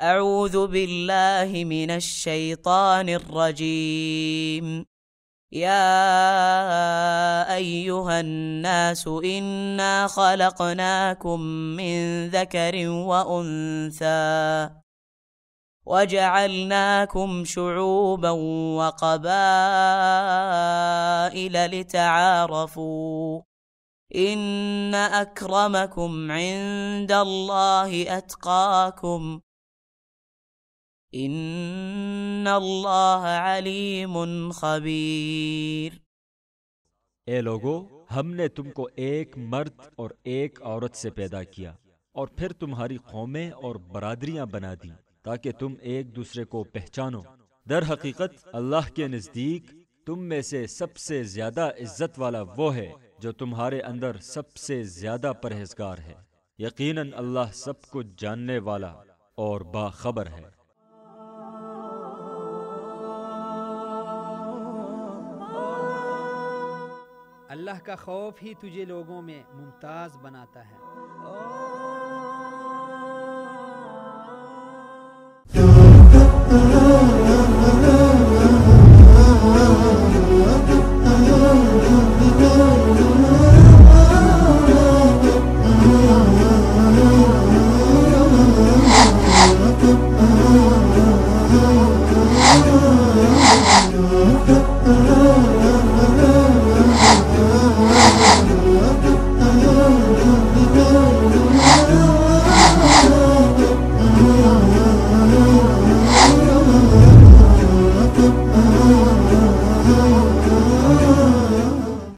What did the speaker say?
अऊज़ु बिल्लाहि मिनश शैतानिर रजीम। या अय्युहन्नासु इन्ना खलक़नाकुम मिन ज़करिन व उन्सा वजअलनाकुम शुऊबन व क़बाइल लितआरफू इन्न अक्रमकुम इंदल्लाहि अत्क़ाकुम इन्नल्लाह अलीमुन खबीर। ए लोगो, हमने तुमको एक मर्द और एक औरत से पैदा किया और फिर तुम्हारी कौमें और बरादरियां बना दी ताकि तुम एक दूसरे को पहचानो। दर हकीकत अल्लाह के नज़दीक तुम में से सबसे ज्यादा इज्जत वाला वो है जो तुम्हारे अंदर सबसे ज्यादा परहेजगार है। यकीनन अल्लाह सब कुछ जानने वाला और बाखबर है। अल्लाह का खौफ ही तुझे लोगों में मुमताज़ बनाता है।